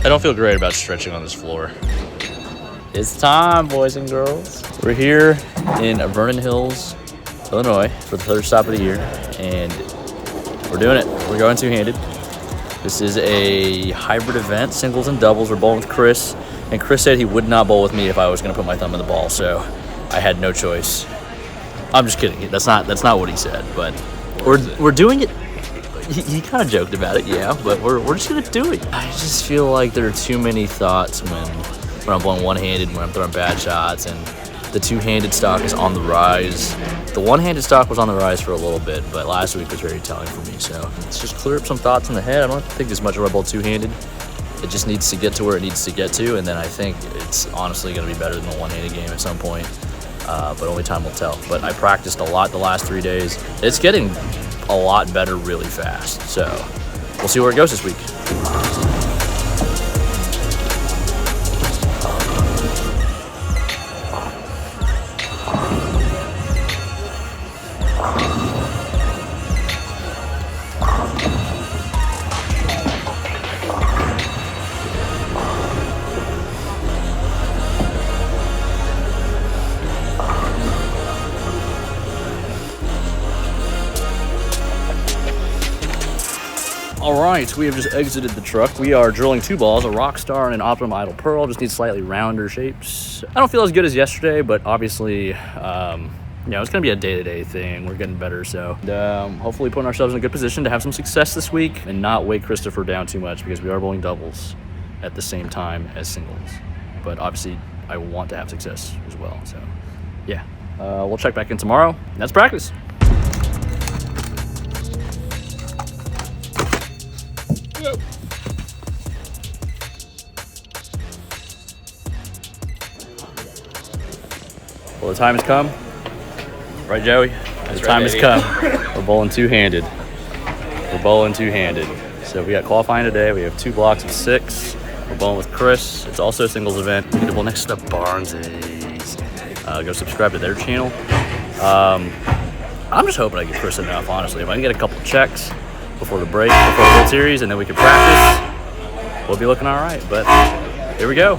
I don't feel great about stretching on this floor. It's time, boys and girls. We're here in Vernon Hills, Illinois, for the third stop of the year, and we're doing it. We're going two-handed. This is a hybrid event, singles and doubles. We're bowling with Chris, and Chris said he would not bowl with me if I was going to put my thumb in the ball, so I had no choice. I'm just kidding. That's not what he said, but we're doing it. He kind of joked about it, yeah, but we're just going to do it. I just feel like there are too many thoughts when I'm blowing one-handed, when I'm throwing bad shots, and the two-handed stock is on the rise. The one-handed stock was on the rise for a little bit, but last week was very telling for me, so let's just clear up some thoughts in the head. I don't think as much of a bowl two-handed. It just needs to get to where it needs to get to, and then I think it's honestly going to be better than the one-handed game at some point, but only time will tell. But I practiced a lot the last 3 days. It's getting a lot better really fast, so we'll see where it goes this week. All right, we have just exited the truck. We are drilling two balls, a Rockstar and an Optimum Idle Pearl. Just need slightly rounder shapes. I don't feel as good as yesterday, but obviously, it's going to be a day-to-day thing. We're getting better, so hopefully putting ourselves in a good position to have some success this week and not weigh Christopher down too much because we are bowling doubles at the same time as singles. But obviously, I want to have success as well, so yeah. We'll check back in tomorrow. That's practice. Well, the time has come. Right, Joey? The time has come. We're bowling two-handed. So we got qualifying today. We have 2 blocks of 6. We're bowling with Chris. It's also a singles event. We get to bowl next to the Barneses. Go subscribe to their channel. I'm just hoping I get Chris enough, honestly. If I can get a couple checks before the break, before the World Series, and then we can practice, we'll be looking all right. But here we go.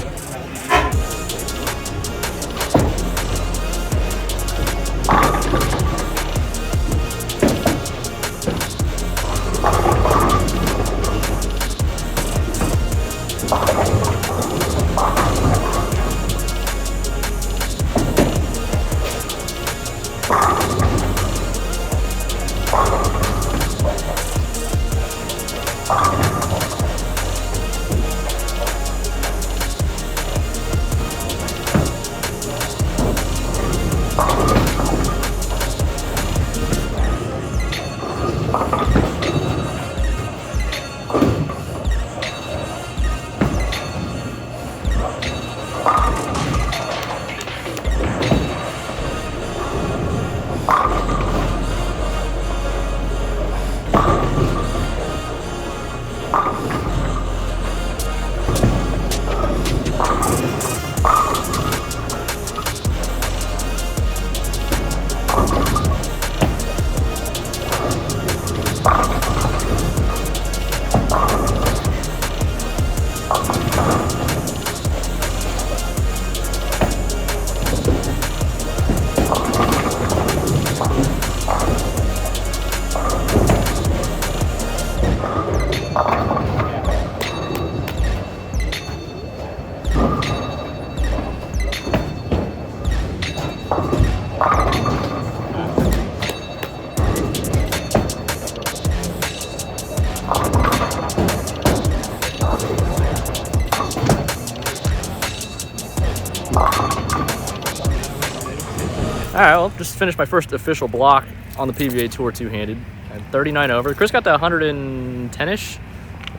All right, well, just finished my first official block on the PBA Tour two-handed. I had 39 over. Chris got to 110-ish.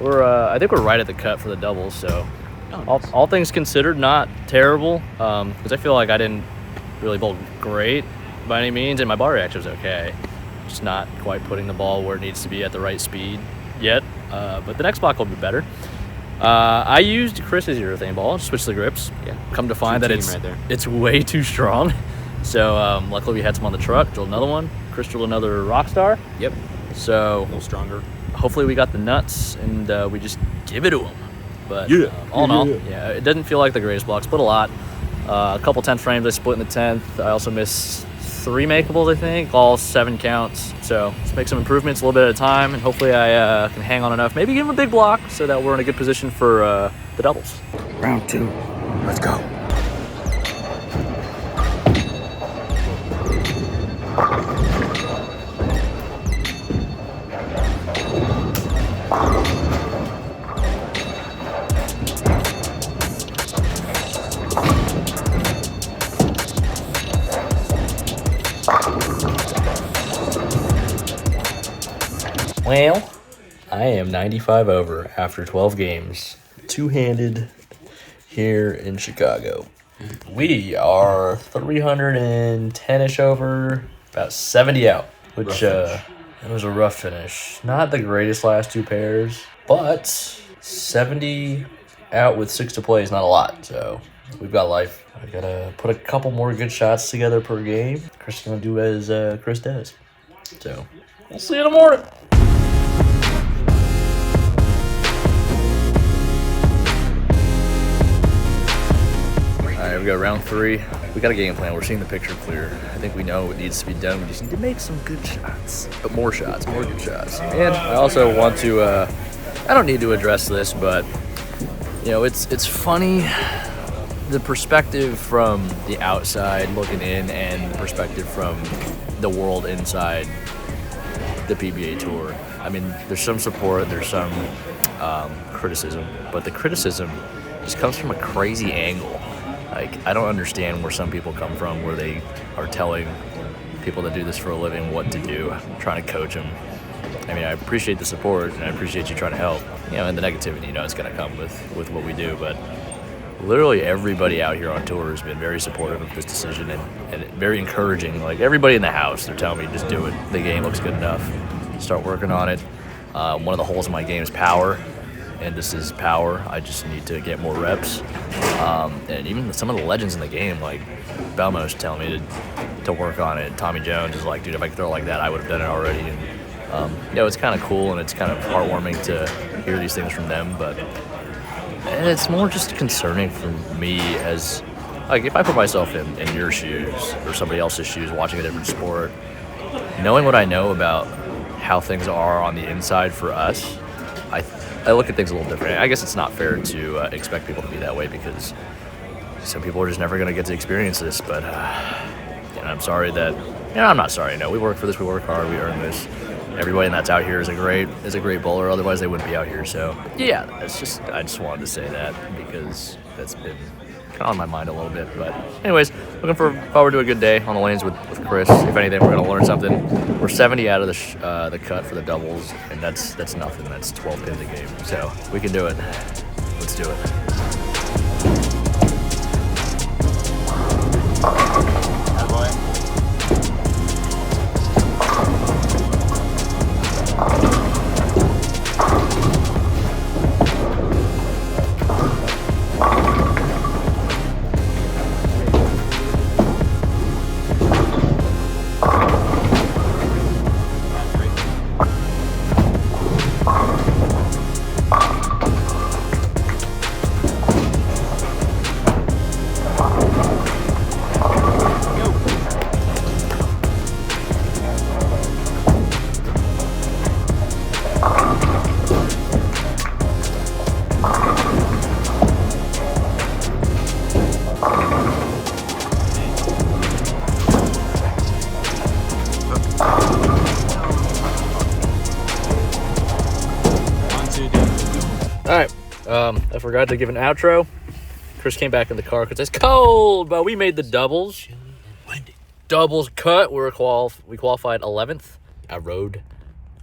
I think we're right at the cut for the doubles, so all things considered, not terrible. Because I feel like I didn't really bowl great by any means, and my ball reaction was okay. Just not quite putting the ball where it needs to be at the right speed yet. But the next block will be better. I used Chris's urethane ball, switched the grips. Yeah. Come to find that it's way too strong. So luckily we had some on the truck. Drilled another one. Chris drilled another Rockstar. Yep. So a little stronger. Hopefully we got the nuts and we just give it to him. But all in all, yeah, it didn't feel like the greatest block. Split a lot. A couple 10th frames I split in the 10th. I also missed 3 makeables, I think, all 7 counts. So let's make some improvements a little bit at a time, and hopefully I can hang on enough. Maybe give him a big block so that we're in a good position for the doubles. Round 2. Let's go. Well, I am 95 over after 12 games, two-handed here in Chicago. We are 310-ish over, about 70 out, which it was a rough finish. Not the greatest last 2 pairs, but 70 out with 6 to play is not a lot, so we've got life. I gotta put a couple more good shots together per game. Chris is gonna do as Chris does. So, we'll see you in the morning. We got round 3. We got a game plan. We're seeing the picture clear. I think we know what needs to be done. We just need to make some good shots. But more shots, more good shots. And I also want to, I don't need to address this, but, you know, it's funny, the perspective from the outside looking in and the perspective from the world inside the PBA Tour. I mean, there's some support, there's some criticism, but the criticism just comes from a crazy angle. Like, I don't understand where some people come from, where they are telling people that do this for a living what to do, trying to coach them. I mean, I appreciate the support, and I appreciate you trying to help. You know, and the negativity, you know, it's going to come with what we do. But literally everybody out here on tour has been very supportive of this decision and very encouraging. Like, everybody in the house, they're telling me, just do it. The game looks good enough. Start working on it. One of the holes in my game is power. And this is power. I just need to get more reps. And even some of the legends in the game, like Belmo's telling me to work on it. Tommy Jones is like, dude, if I could throw like that, I would have done it already. And you know, it's kind of cool and it's kind of heartwarming to hear these things from them. But it's more just concerning for me as, like, if I put myself in your shoes or somebody else's shoes watching a different sport, knowing what I know about how things are on the inside for us, I look at things a little different. I guess it's not fair to expect people to be that way because some people are just never going to get to experience this. But you know, I'm sorry that, you know, I'm not sorry. No, we work for this. We work hard. We earn this. Everybody that's out here is a great bowler. Otherwise, they wouldn't be out here. So yeah, I just wanted to say that because that's been kind of on my mind a little bit. But anyways, looking forward to a good day on the lanes with Chris. If anything, we're going to learn something. We're 70 out of the cut for the doubles, and that's nothing. That's 12 pins a game. So we can do it. Let's do it. I forgot to give an outro. Chris came back in the car because it's cold, but we made the doubles. Doubles cut. We qualified 11th. I rode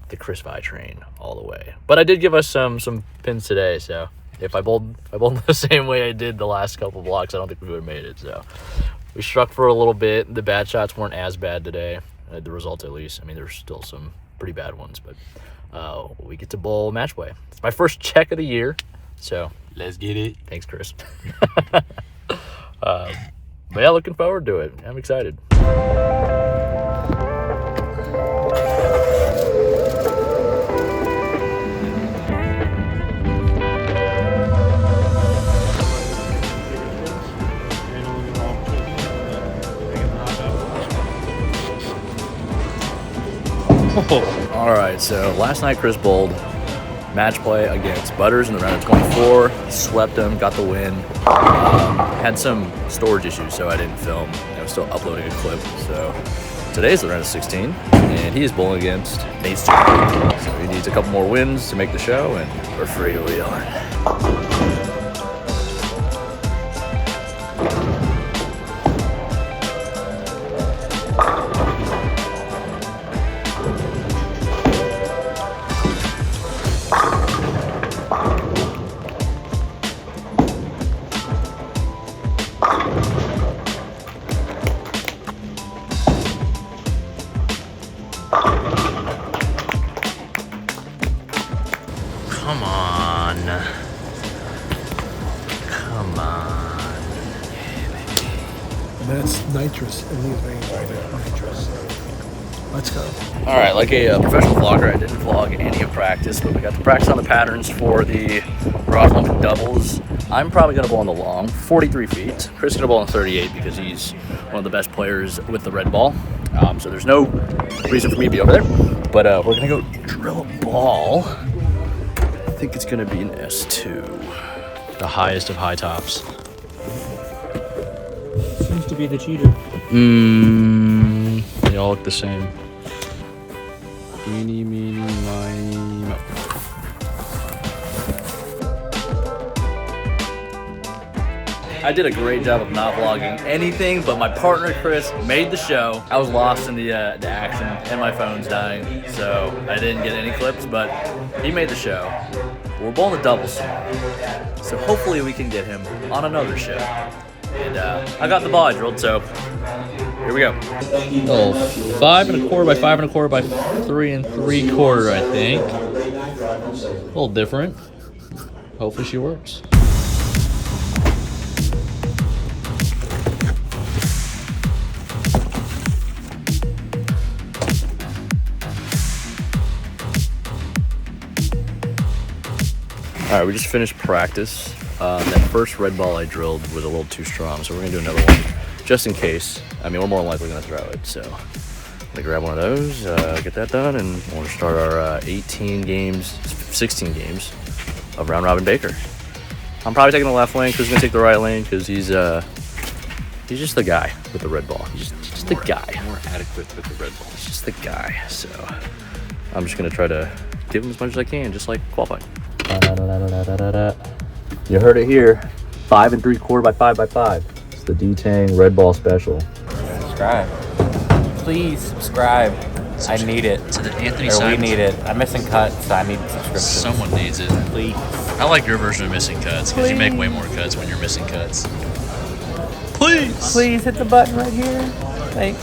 the Chris Vi train all the way. But I did give us some pins today, so if I bowled the same way I did the last couple blocks, I don't think we would have made it. So we struck for a little bit. The bad shots weren't as bad today. The results, at least. I mean, there's still some pretty bad ones, but we get to bowl match play. It's my first check of the year. So let's get it. Thanks, Chris. But yeah, looking forward to it. I'm excited. All right, so last night Chris bowled match play against Butters in the round of 24. He swept him, got the win. Had some storage issues, so I didn't film. I was still uploading a clip. So today's the round of 16, and he is bowling against S Durango. So he needs a couple more wins to make the show, and we're freewheeling. Come on. Come on. And that's nitrous in these veins right there. Nitrous. Let's go. All right, like a professional vlogger, I didn't vlog any of practice, but we got to practice on the patterns for the rock lump doubles. I'm probably gonna bowl on the long, 43 feet. Chris is gonna bowl on 38 because he's one of the best players with the red ball. So there's no reason for me to be over there. But we're gonna go drill a ball. I think it's gonna be an S2. The highest of high tops. Seems to be the cheater. They all look the same. Eeny, meeny, miny, mo. I did a great job of not vlogging anything, but my partner Chris made the show. I was lost in the action, and my phone's dying, so I didn't get any clips, but he made the show. We're bowling the doubles tomorrow, so hopefully we can get him on another show. And I got the ball I drilled, so here we go. Oh, 5 1/4 by 5 1/4 by 3 3/4, I think. A little different. Hopefully she works. All right, we just finished practice. That first red ball I drilled was a little too strong, so we're gonna do another one just in case. I mean, we're more than likely gonna throw it, so I'm gonna grab one of those, get that done, and we're gonna start our 16 games of round robin Baker. I'm probably taking the left lane. Chris is gonna take the right lane because he's just the guy with the red ball. He's just the guy. More adequate with the red ball. He's just the guy. So I'm just gonna try to give him as much as I can, just like qualifying. You heard it here. 5 3/4 by 5 by 5. It's the Tang red ball special. Subscribe. Please subscribe. I need it. To the Anthony Or we Simons. need it. I'm missing cuts. I need subscriptions. Someone needs it. Please. I like your version of missing cuts because you make way more cuts when you're missing cuts. Please. Please hit the button right here. Thanks.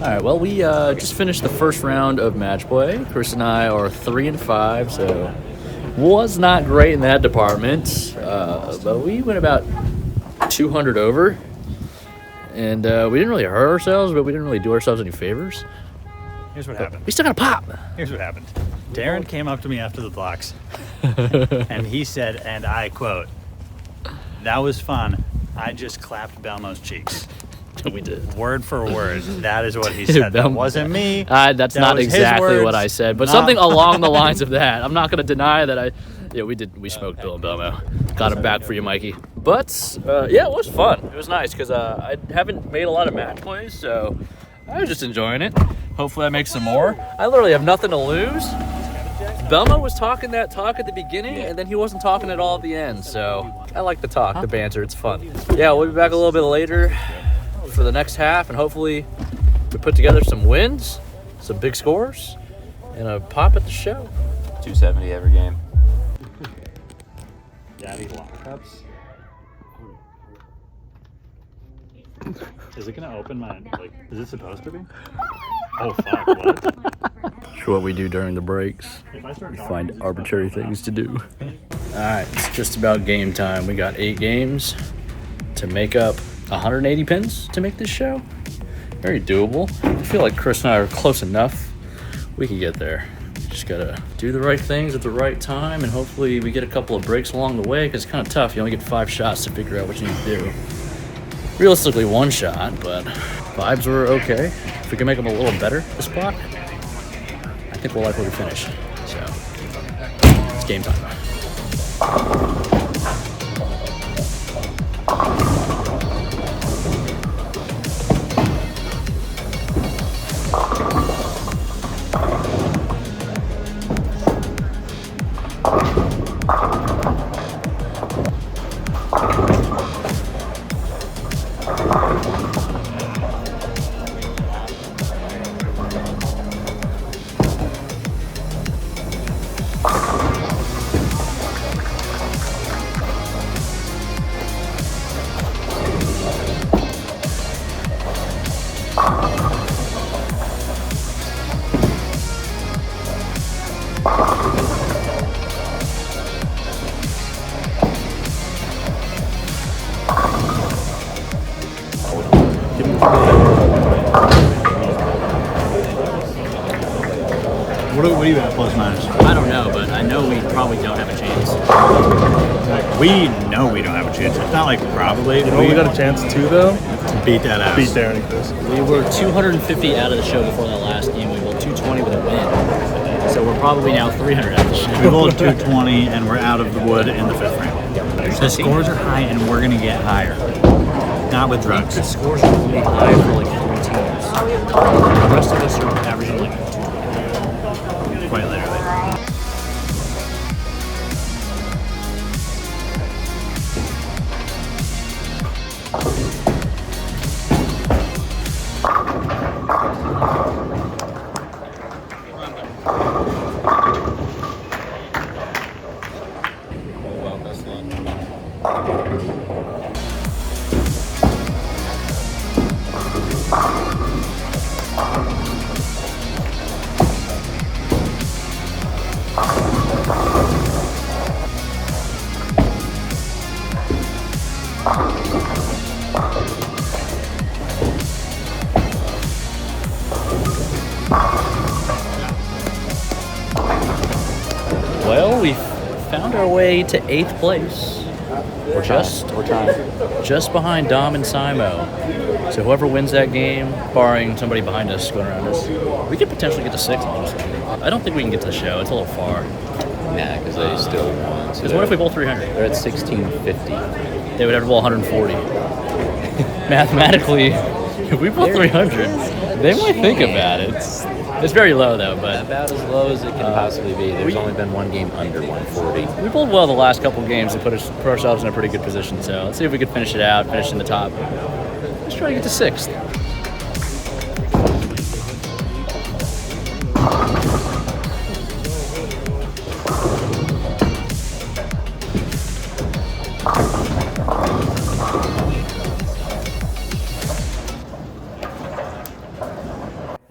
right, well, we just finished the first round of match play. Chris and I are 3-5, so was not great in that department. But we went about 200 over, and we didn't really hurt ourselves, but we didn't really do ourselves any favors. Here's what happened. We still got a pop. Here's what happened. Darren came up to me after the blocks, and he said, and I quote, "That was fun. I just clapped Belmo's cheeks." We did. Word for word. That is what he said. That wasn't me. That's That not was his exactly words, what I said, but not- something along the lines of that. I'm not going to deny that we did. We smoked Bill and Belmo. Got him back for you, Mikey. But, yeah, it was fun. It was nice because I haven't made a lot of match plays, so I was just enjoying it. Hopefully I make some more. I literally have nothing to lose. Belmo was talking that talk at the beginning, and then he wasn't talking at all at the end, so I like the talk, the banter. It's fun. Yeah, we'll be back a little bit later for the next half, and hopefully we put together some wins, some big scores, and a pop at the show. 270 every game. Daddy lockups. Is it gonna open my, like, is it supposed to be? Oh fuck, what? Sure, what we do during the breaks. If I start Find arbitrary things to do. Alright, it's just about game time. We got 8 games to make up 180 pins to make this show. Very doable. I feel like Chris and I are close enough. We can get there. Just gotta do the right things at the right time, and hopefully we get a couple of breaks along the way, because it's kind of tough. You only get 5 shots to figure out what you need to do. Realistically, 1 shot, but vibes were okay. If we can make them a little better this block, I think we'll like where we finish. So, it's game time. What do you have, plus minus? I don't know, but I know we probably don't have a chance. We know we don't have a chance. It's not like probably. You know, we got a chance too, though. Beat that ass. Beat Darren and Chris. We were 250 out of the show before that last game. We rolled 220 with a win. So we're probably now 300 out of the show. We rolled 220 and we're out of the wood in the 5th round. The scores are high and we're gonna get higher. Not with drugs. The scores are really high for like 3 teams. The rest of us are averaging like 2. Quite literally. Well, we found our way to 8th place. We're just behind Dom and Simo. So whoever wins that game, barring somebody behind us going around us, we could potentially get to 6th, honestly. I don't think we can get to the show. It's a little far. Nah, because they still won. Because what if we bowl 300? They're at 1650. They would have to bowl 140. Mathematically, if we bowl 300, they might think about it. It's very low, though, but About as low as it can possibly be. There's only been 1 game under 140. we bowled well the last couple games to put ourselves in a pretty good position. So let's see if we can finish it out, finish in the top. Let's try to get to 6th.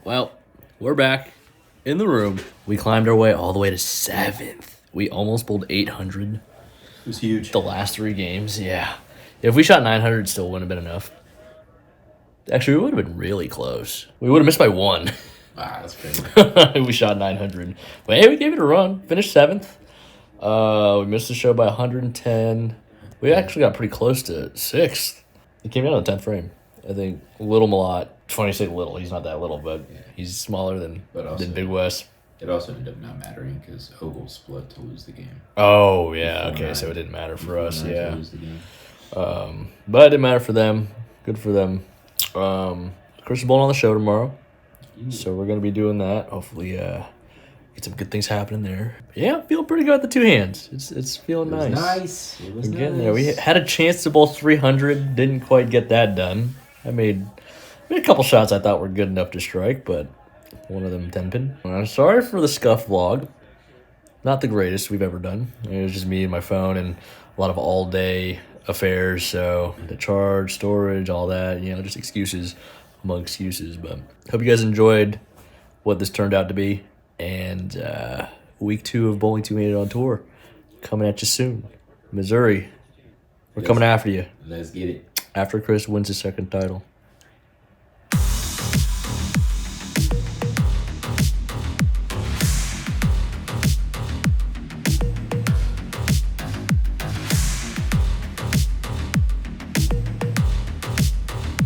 Well, we're back in the room. We climbed our way all the way to 7th. We almost pulled 800. It was huge. The last 3 games, yeah. If we shot 900, it still wouldn't have been enough. Actually, we would have been really close. We would have missed by 1. Ah, that's crazy. We shot 900. But hey, we gave it a run. Finished 7th. We missed the show by 110. We actually got pretty close to 6th. It came down to the 10th frame. I think Little Malott. Funny to say little. He's not that little, but he's smaller than Big West. It also ended up not mattering because Ogle split to lose the game. Oh, yeah. Okay, so it didn't matter for us. To Yeah. lose the game. But it didn't matter for them. Good for them. Chris is bowling on the show tomorrow. So we're going to be doing that. Hopefully get some good things happening there. Yeah, I'm feeling pretty good with the 2 hands. It's feeling nice. It was We're getting there. We had a chance to bowl 300. Didn't quite get that done. I made a couple shots I thought were good enough to strike, but one of them 10-pin. I'm sorry for the scuff vlog. Not the greatest we've ever done. It was just me and my phone and a lot of all-day affairs. So the charge, storage, all that, just excuses among excuses. But hope you guys enjoyed what this turned out to be. And week 2 of Bowling 2-Handed on tour coming at you soon. Missouri, we're coming after you. Let's get it. After Chris wins his 2nd title.